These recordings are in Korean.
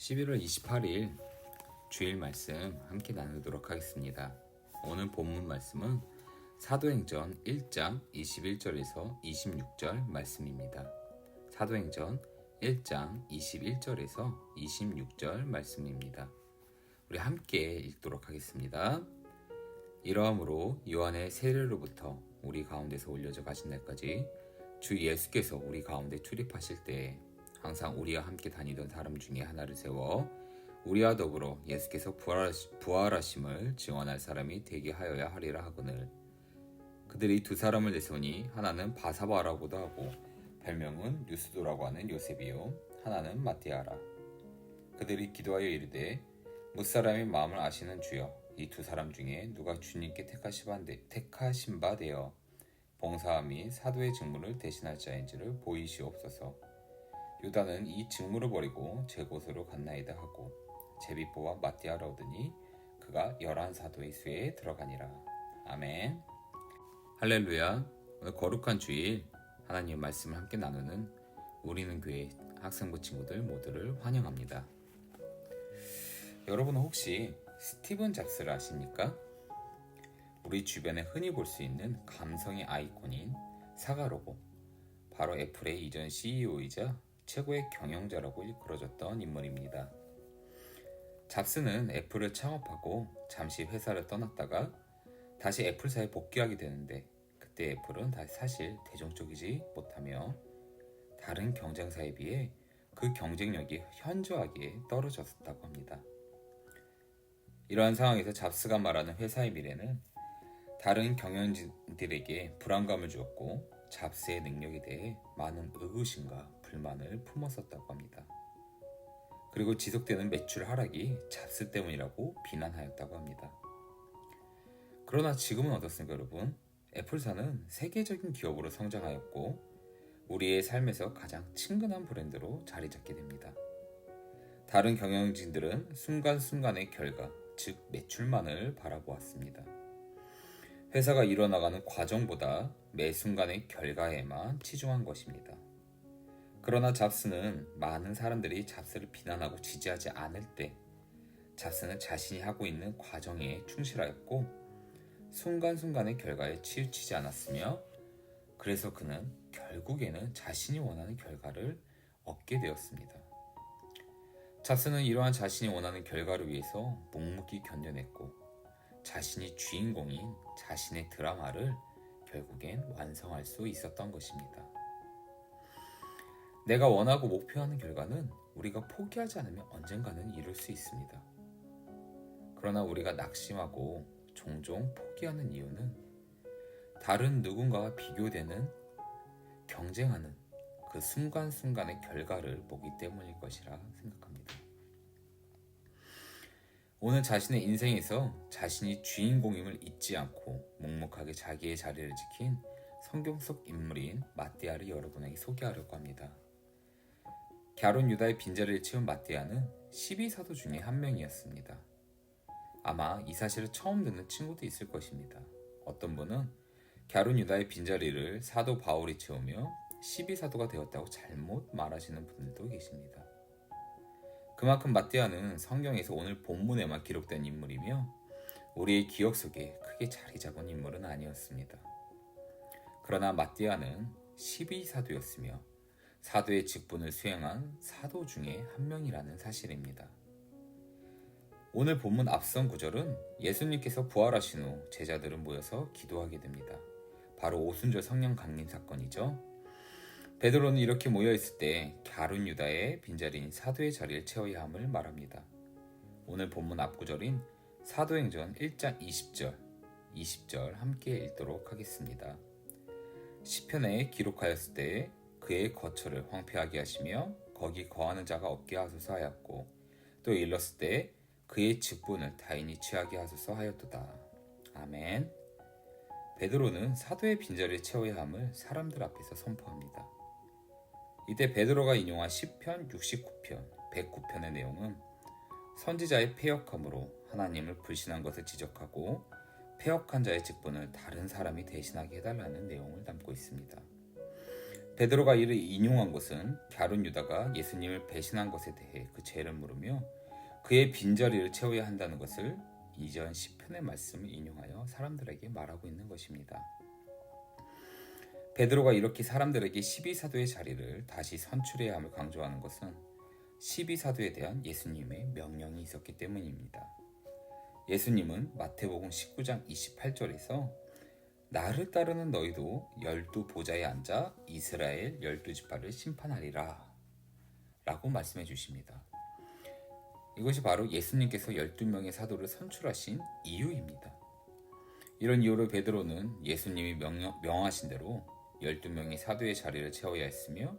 11월 28일 주일 말씀 함께 나누도록 하겠습니다. 오늘 본문 말씀은 사도행전 1장 21절에서 26절 말씀입니다. 사도행전 1장 21절에서 26절 말씀입니다. 우리 함께 읽도록 하겠습니다. 이러함으로 요한의 세례로부터 우리 가운데서 올려져 가신 날까지 주 예수께서 우리 가운데 출입하실 때에 항상 우리와 함께 다니던 사람 중에 하나를 세워 우리와 더불어 예수께서 부활하심을 증언할 사람이 되게 하여야 하리라 하거늘. 그들이 두 사람을 내세우니 하나는 바사바라고도 하고 별명은 유스도라고 하는 요셉이요 하나는 마띠아라. 그들이 기도하여 이르되 무사람의 마음을 아시는 주여, 이 두 사람 중에 누가 주님께 택하신 바 되어 봉사 및 사도의 직무를 대신할 자인지를 보이시옵소서. 유다는 이 직무를 버리고 제 곳으로 갔나이다 하고 제비 뽑아 마띠아라 오더니 그가 11사도의 수에 들어가니라. 아멘. 할렐루야. 오늘 거룩한 주일 하나님의 말씀을 함께 나누는 우리는 교회 학생부 친구들 모두를 환영합니다. 여러분은 혹시 스티븐 잡스를 아십니까? 우리 주변에 흔히 볼 수 있는 감성의 아이콘인 사과 로고, 바로 애플의 이전 CEO이자 최고의 경영자라고 일컬어졌던 인물입니다. 잡스는 애플을 창업하고 잠시 회사를 떠났다가 다시 애플사에 복귀하게 되는데, 그때 애플은 사실 대중적이지 못하며 다른 경쟁사에 비해 그 경쟁력이 현저하게 떨어졌다고 합니다. 이러한 상황에서 잡스가 말하는 회사의 미래는 다른 경영진들에게 불안감을 주었고 잡스의 능력에 대해 많은 의구심과 불만을 품었었다고 합니다. 그리고 지속되는 매출 하락이 잡스 때문이라고 비난하였다고 합니다. 그러나 지금은 어떻습니까, 여러분? 애플사는 세계적인 기업으로 성장하였고 우리의 삶에서 가장 친근한 브랜드로 자리 잡게 됩니다. 다른 경영진들은 순간순간의 결과, 즉 매출만을 바라보았습니다. 회사가 이뤄나가는 과정보다 매 순간의 결과에만 치중한 것입니다. 그러나 잡스는 많은 사람들이 잡스를 비난하고 지지하지 않을 때 잡스는 자신이 하고 있는 과정에 충실하였고 순간순간의 결과에 치우치지 않았으며, 그래서 그는 결국에는 자신이 원하는 결과를 얻게 되었습니다. 잡스는 이러한 자신이 원하는 결과를 위해서 묵묵히 견뎌냈고 자신이 주인공인 자신의 드라마를 결국엔 완성할 수 있었던 것입니다. 내가 원하고 목표하는 결과는 우리가 포기하지 않으면 언젠가는 이룰 수 있습니다. 그러나 우리가 낙심하고 종종 포기하는 이유는 다른 누군가와 비교되는, 경쟁하는 그 순간순간의 결과를 보기 때문일 것이라 생각합니다. 오늘 자신의 인생에서 자신이 주인공임을 잊지 않고 묵묵하게 자기의 자리를 지킨 성경 속 인물인 마띠아를 여러분에게 소개하려고 합니다. 갸론 유다의 빈자리를 채운 마띠아는 12사도 중에 한 명이었습니다. 아마 이 사실을 처음 듣는 친구도 있을 것입니다. 어떤 분은 갸론 유다의 빈자리를 사도 바울이 채우며 12사도가 되었다고 잘못 말하시는 분들도 계십니다. 그만큼 마띠아는 성경에서 오늘 본문에만 기록된 인물이며 우리의 기억 속에 크게 자리 잡은 인물은 아니었습니다. 그러나 마띠아는 12사도였으며 사도의 직분을 수행한 사도 중에 한 명이라는 사실입니다. 오늘 본문 앞선 구절은 예수님께서 부활하신 후 제자들은 모여서 기도하게 됩니다. 바로 오순절 성령 강림 사건이죠. 베드로는 이렇게 모여있을 때 갸론 유다의 빈자리인 사도의 자리를 채워야 함을 말합니다. 오늘 본문 앞구절인 사도행전 1장 20절 함께 읽도록 하겠습니다. 시편에 기록하였을 때 그의 거처를 황폐하게 하시며 거기 거하는 자가 없게 하소서 하였고, 또 일렀을 때 그의 직분을 타인이 취하게 하소서 하였도다. 아멘. 베드로는 사도의 빈자리를 채워야 함을 사람들 앞에서 선포합니다. 이때 베드로가 인용한 시편 69편, 109편의 내용은 선지자의 패역함으로 하나님을 불신한 것을 지적하고 패역한 자의 직분을 다른 사람이 대신하게 해달라는 내용을 담고 있습니다. 베드로가 이를 인용한 것은 갸론 유다가 예수님을 배신한 것에 대해 그 죄를 물으며 그의 빈자리를 채워야 한다는 것을 이전 시편의 말씀을 인용하여 사람들에게 말하고 있는 것입니다. 베드로가 이렇게 사람들에게 12사도의 자리를 다시 선출해야 함을 강조하는 것은 12사도에 대한 예수님의 명령이 있었기 때문입니다. 예수님은 마태복음 19장 28절에서 나를 따르는 너희도 12보좌에 앉아 이스라엘 12지파를 심판하리라 라고 말씀해 주십니다. 이것이 바로 예수님께서 12명의 사도를 선출하신 이유입니다. 이런 이유로 베드로는 예수님이 명하신 대로 12명의 사도의 자리를 채워야 했으며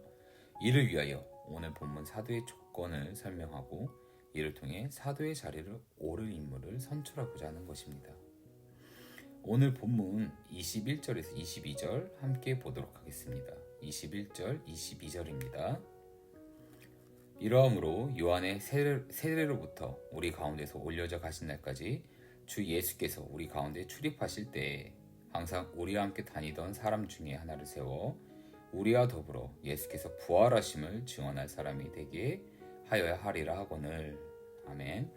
이를 위하여 오늘 본문 사도의 조건을 설명하고 이를 통해 사도의 자리를 오를 인물을 선출하고자 하는 것입니다. 오늘 본문 21절에서 22절 함께 보도록 하겠습니다. 21절, 22절입니다. 이러함으로 요한의 세례로부터 우리 가운데서 올려져 가신 날까지 주 예수께서 우리 가운데 출입하실 때에 항상 우리와 함께 다니던 사람 중에 하나를 세워 우리와 더불어 예수께서 부활하심을 증언할 사람이 되게 하여야 하리라 하거늘. 아멘.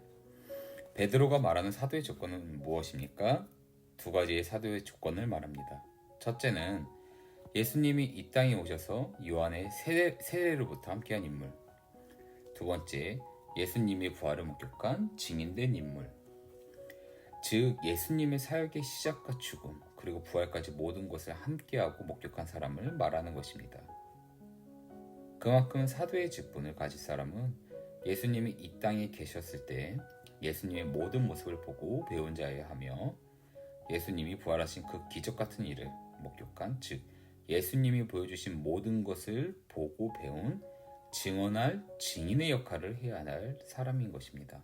베드로가 말하는 사도의 조건은 무엇입니까? 두 가지의 사도의 조건을 말합니다. 첫째는 예수님이 이 땅에 오셔서 요한의 세례로부터 함께한 인물. 두 번째, 예수님의 부활을 목격한 증인된 인물. 즉 예수님의 사역의 시작과 죽음 그리고 부활까지 모든 것을 함께하고 목격한 사람을 말하는 것입니다. 그만큼 사도의 직분을 가질 사람은 예수님이 이 땅에 계셨을 때 예수님의 모든 모습을 보고 배운 자여야 하며 예수님이 부활하신 그 기적 같은 일을 목격한, 즉 예수님이 보여주신 모든 것을 보고 배운 증언할 증인의 역할을 해야 할 사람인 것입니다.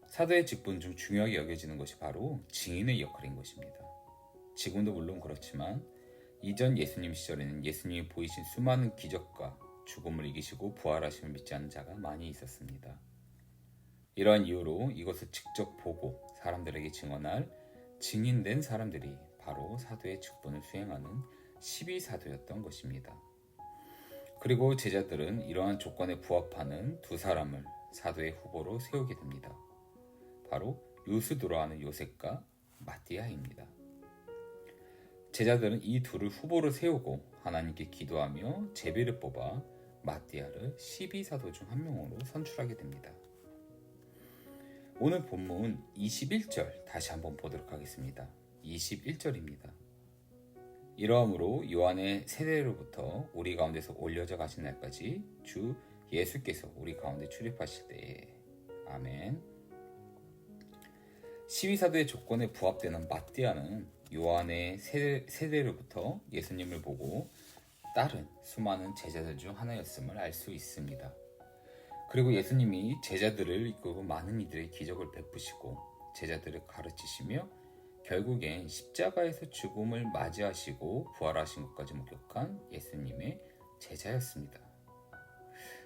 사도의 직분 중 중요하게 여겨지는 것이 바로 증인의 역할인 것입니다. 지금도 물론 그렇지만 이전 예수님 시절에는 예수님이 보이신 수많은 기적과 죽음을 이기시고 부활하심을 믿지 않는 자가 많이 있었습니다. 이러한 이유로 이것을 직접 보고 사람들에게 증언할 증인된 사람들이 바로 사도의 직분을 수행하는 12사도였던 것입니다. 그리고 제자들은 이러한 조건에 부합하는 두 사람을 사도의 후보로 세우게 됩니다. 바로 유스도로 하는 요셉과 마띠아입니다. 제자들은 이 둘을 후보로 세우고 하나님께 기도하며 제비를 뽑아 마띠아를 12사도 중 한 명으로 선출하게 됩니다. 오늘 본문 21절 다시 한번 보도록 하겠습니다. 21절입니다. 이러함으로 요한의 세례로부터 우리 가운데서 올려져 가신 날까지 주 예수께서 우리 가운데 출입하실 때에 아멘. 12사도의 조건에 부합되는 마띠아는 요한의 세례로부터 예수님을 보고 따른 수많은 제자들 중 하나였음을 알 수 있습니다. 그리고 예수님이 제자들을 이끌고 많은 이들의 기적을 베푸시고 제자들을 가르치시며 결국엔 십자가에서 죽음을 맞이하시고 부활하신 것까지 목격한 예수님의 제자였습니다.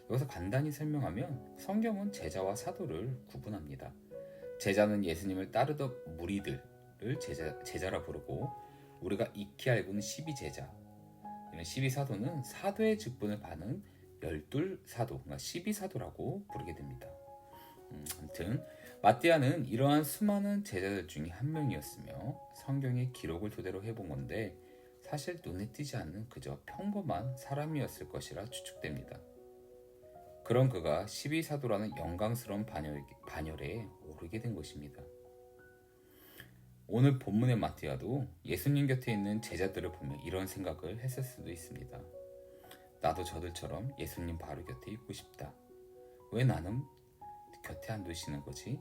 여기서 간단히 설명하면 성경은 제자와 사도를 구분합니다. 제자는 예수님을 따르던 무리들을 제자라 부르고 우리가 익히 알고는 12제자, 이런 12사도는 사도의 직분을 받는 12사도, 그러니까 12사도라고 부르게 됩니다. 아무튼 마띠아는 이러한 수많은 제자들 중에 한 명이었으며 성경의 기록을 토대로 해본 건데 사실 눈에 띄지 않는 그저 평범한 사람이었을 것이라 추측됩니다. 그런 그가 12사도라는 영광스러운 반열에 오르게 된 것입니다. 오늘 본문의 마띠아도 예수님 곁에 있는 제자들을 보며 이런 생각을 했을 수도 있습니다. 나도 저들처럼 예수님 바로 곁에 있고 싶다. 왜 나는 곁에 안 두시는 거지?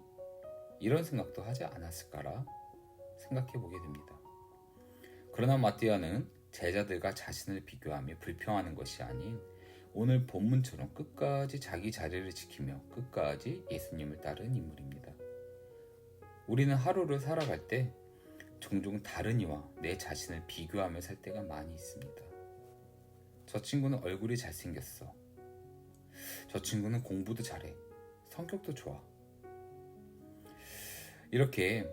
이런 생각도 하지 않았을까라 생각해 보게 됩니다. 그러나 마띠아는 제자들과 자신을 비교하며 불평하는 것이 아닌 오늘 본문처럼 끝까지 자기 자리를 지키며 끝까지 예수님을 따른 인물입니다. 우리는 하루를 살아갈 때 종종 다른 이와 내 자신을 비교하며 살 때가 많이 있습니다. 저 친구는 얼굴이 잘생겼어. 저 친구는 공부도 잘해. 성격도 좋아. 이렇게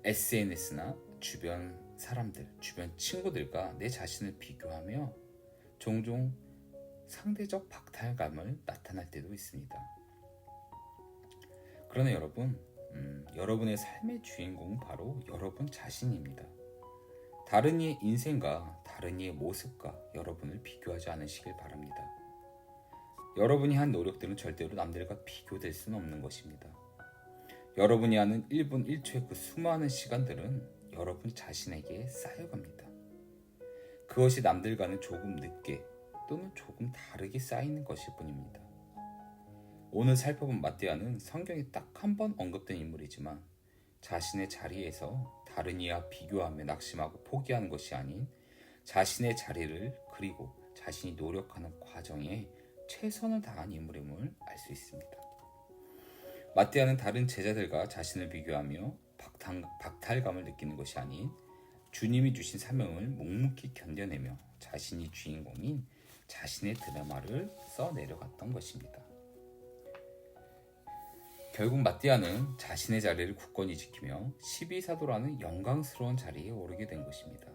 SNS나 주변 사람들, 주변 친구들과 내 자신을 비교하며 종종 상대적 박탈감을 나타날 때도 있습니다. 그러나 여러분, 여러분의 삶의 주인공은 바로 여러분 자신입니다. 다른 이의 인생과 다른 이의 모습과 여러분을 비교하지 않으시길 바랍니다. 여러분이 한 노력들은 절대로 남들과 비교될 수는 없는 것입니다. 여러분이 하는 1분 1초의 그 수많은 시간들은 여러분 자신에게 쌓여갑니다. 그것이 남들과는 조금 늦게 또는 조금 다르게 쌓이는 것일 뿐입니다. 오늘 살펴본 마띠아는 성경에 딱 한 번 언급된 인물이지만 자신의 자리에서 다른 이와 비교하며 낙심하고 포기하는 것이 아닌 자신의 자리를 그리고 자신이 노력하는 과정에 최선을 다한 인물임을 알 수 있습니다. 마띠아는 다른 제자들과 자신을 비교하며 박탈감을 느끼는 것이 아닌 주님이 주신 사명을 묵묵히 견뎌내며 자신이 주인공인 자신의 드라마를 써내려갔던 것입니다. 결국 마띠아는 자신의 자리를 굳건히 지키며 12사도라는 영광스러운 자리에 오르게 된 것입니다.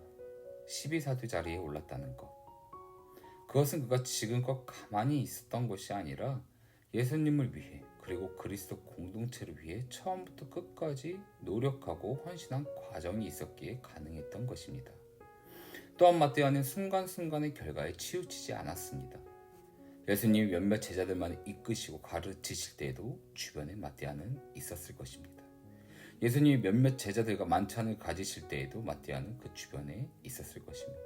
12사도 자리에 올랐다는 것. 그것은 그가 지금껏 가만히 있었던 것이 아니라 예수님을 위해 그리고 그리스도 공동체를 위해 처음부터 끝까지 노력하고 헌신한 과정이 있었기에 가능했던 것입니다. 또한 마띠아는 순간순간의 결과에 치우치지 않았습니다. 예수님이 몇몇 제자들만 이끄시고 가르치실 때에도 주변에 마띠아는 있었을 것입니다. 예수님이 몇몇 제자들과 만찬을 가지실 때에도 마띠아는 그 주변에 있었을 것입니다.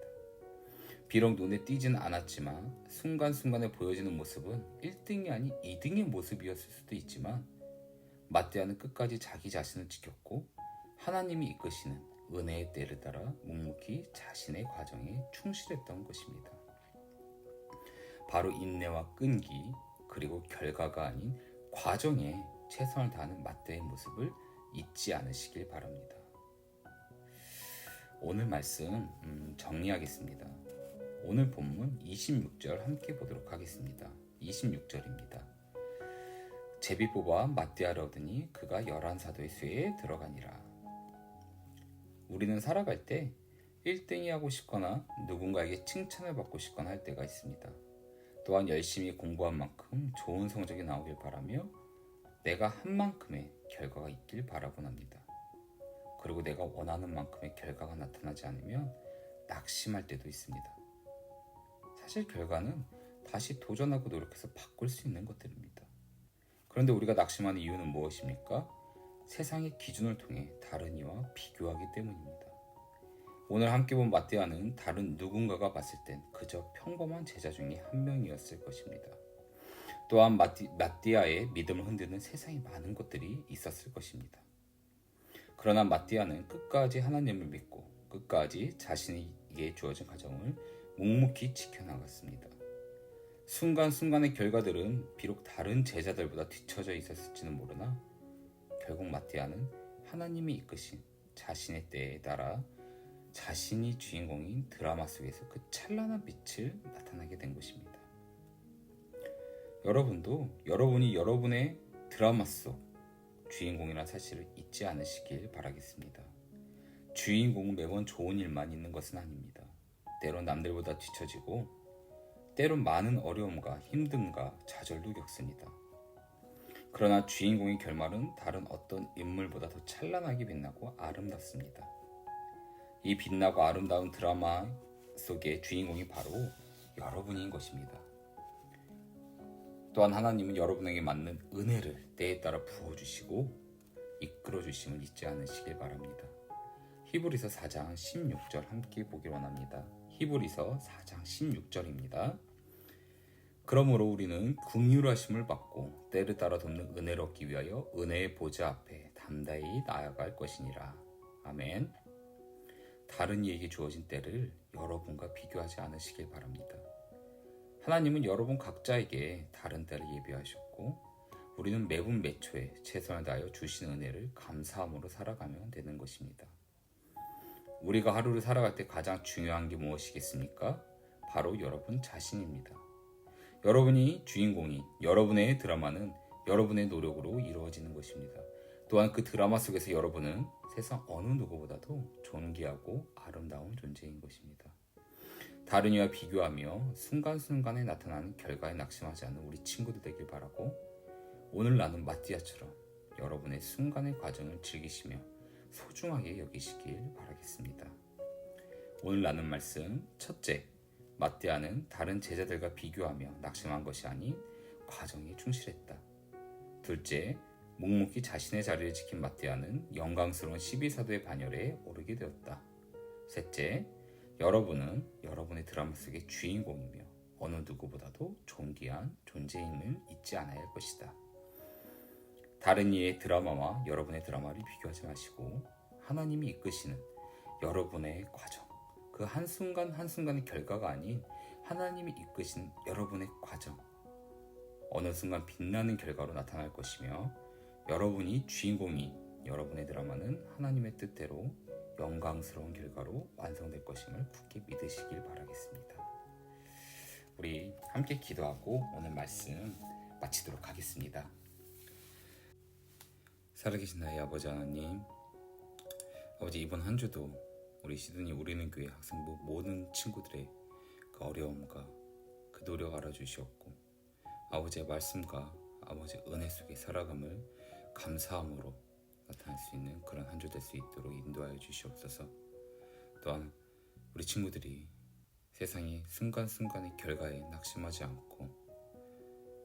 비록 눈에 띄지는 않았지만 순간순간에 보여지는 모습은 1등이 아닌 2등의 모습이었을 수도 있지만 마띠아는 끝까지 자기 자신을 지켰고 하나님이 이끄시는 은혜의 때를 따라 묵묵히 자신의 과정에 충실했던 것입니다. 바로 인내와 끈기 그리고 결과가 아닌 과정에 최선을 다하는 마띠아의 모습을 잊지 않으시길 바랍니다. 오늘 말씀 정리하겠습니다. 오늘 본문 26절 함께 보도록 하겠습니다. 26절입니다. 제비 뽑아 마띠아를 얻으니 그가 11사도의 쇠에 들어가니라. 우리는 살아갈 때 1등이 하고 싶거나 누군가에게 칭찬을 받고 싶거나 할 때가 있습니다. 또한 열심히 공부한 만큼 좋은 성적이 나오길 바라며 내가 한 만큼의 결과가 있길 바라곤 합니다. 그리고 내가 원하는 만큼의 결과가 나타나지 않으면 낙심할 때도 있습니다. 사실 결과는 다시 도전하고 노력해서 바꿀 수 있는 것들입니다. 그런데 우리가 낙심하는 이유는 무엇입니까? 세상의 기준을 통해 다른 이와 비교하기 때문입니다. 오늘 함께 본 마띠아는 다른 누군가가 봤을 땐 그저 평범한 제자 중에 한 명이었을 것입니다. 또한 마띠아의 믿음을 흔드는 세상에 많은 것들이 있었을 것입니다. 그러나 마띠아는 끝까지 하나님을 믿고 끝까지 자신에게 주어진 과정을 묵묵히 지켜나갔습니다. 순간순간의 결과들은 비록 다른 제자들보다 뒤처져 있었을지는 모르나 결국 마띠아는 하나님이 이끄신 자신의 때에 따라 자신이 주인공인 드라마 속에서 그 찬란한 빛을 나타나게 된 것입니다. 여러분도 여러분이 여러분의 드라마 속 주인공이라는 사실을 잊지 않으시길 바라겠습니다. 주인공은 매번 좋은 일만 있는 것은 아닙니다. 때론 남들보다 뒤처지고 때론 많은 어려움과 힘듦과 좌절도 겪습니다. 그러나 주인공의 결말은 다른 어떤 인물보다 더 찬란하게 빛나고 아름답습니다. 이 빛나고 아름다운 드라마 속의 주인공이 바로 여러분인 것입니다. 또한 하나님은 여러분에게 맞는 은혜를 때에 따라 부어주시고 이끌어주심을 잊지 않으시길 바랍니다. 히브리서 4장 16절 함께 보길 원합니다. 히브리서 4장 16절입니다. 그러므로 우리는 긍휼하심을 받고 때를 따라 돕는 은혜를 얻기 위하여 은혜의 보좌 앞에 담대히 나아갈 것이니라. 아멘. 다른 이에게 주어진 때를 여러분과 비교하지 않으시길 바랍니다. 하나님은 여러분 각자에게 다른 때를 예비하셨고 우리는 매분 매초에 최선을 다하여 주신 은혜를 감사함으로 살아가면 되는 것입니다. 우리가 하루를 살아갈 때 가장 중요한 게 무엇이겠습니까? 바로 여러분 자신입니다. 여러분이 주인공인 여러분의 드라마는 여러분의 노력으로 이루어지는 것입니다. 또한 그 드라마 속에서 여러분은 세상 어느 누구보다도 존귀하고 아름다운 존재인 것입니다. 다른 이와 비교하며 순간순간에 나타나는 결과에 낙심하지 않는 우리 친구들 되길 바라고, 오늘 나눈 마띠아처럼 여러분의 순간의 과정을 즐기시며 소중하게 여기시길 바라겠습니다. 오늘 나눈 말씀, 첫째, 마띠아는 다른 제자들과 비교하며 낙심한 것이 아닌 과정에 충실했다. 둘째, 묵묵히 자신의 자리를 지킨 마띠아는 영광스러운 12사도의 반열에 오르게 되었다. 셋째, 여러분은 여러분의 드라마 속의 주인공이며 어느 누구보다도 존귀한 존재임을 잊지 않아야 할 것이다. 다른 이의 드라마와 여러분의 드라마를 비교하지 마시고 하나님이 이끄시는 여러분의 과정, 그 한순간 한순간의 결과가 아닌 하나님이 이끄신 여러분의 과정, 어느 순간 빛나는 결과로 나타날 것이며, 여러분이 주인공인 여러분의 드라마는 하나님의 뜻대로 영광스러운 결과로 완성될 것임을 굳게 믿으시길 바라겠습니다. 우리 함께 기도하고 오늘 말씀 마치도록 하겠습니다. 살아계신 나의 아버지 하나님, 아버지, 이번 한 주도 우리 시드니 우리는 교회 학생부 모든 친구들의 그 어려움과 그 노력 알아주시옵고, 아버지의 말씀과 아버지의 은혜 속에 살아감을 감사함으로 나타날 수 있는 그런 한 주 될 수 있도록 인도하여 주시옵소서. 또한 우리 친구들이 세상의 순간순간의 결과에 낙심하지 않고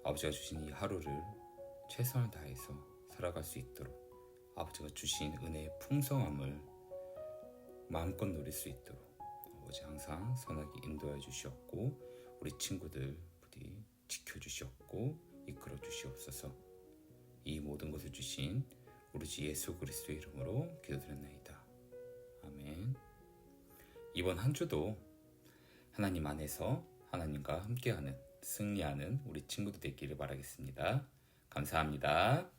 아버지가 주신 이 하루를 최선을 다해서 살아갈 수 있도록, 아버지가 주신 은혜의 풍성함을 마음껏 누릴 수 있도록 아버지 항상 선하게 인도하여 주시옵고, 우리 친구들 부디 지켜주시옵고 이끌어 주시옵소서. 이 모든 것을 주신 우리 주 예수 그리스도의 이름으로 기도드렸나이다. 아멘. 이번 한 주도 하나님 안에서 하나님과 함께하는, 승리하는 우리 친구들 되기를 바라겠습니다. 감사합니다.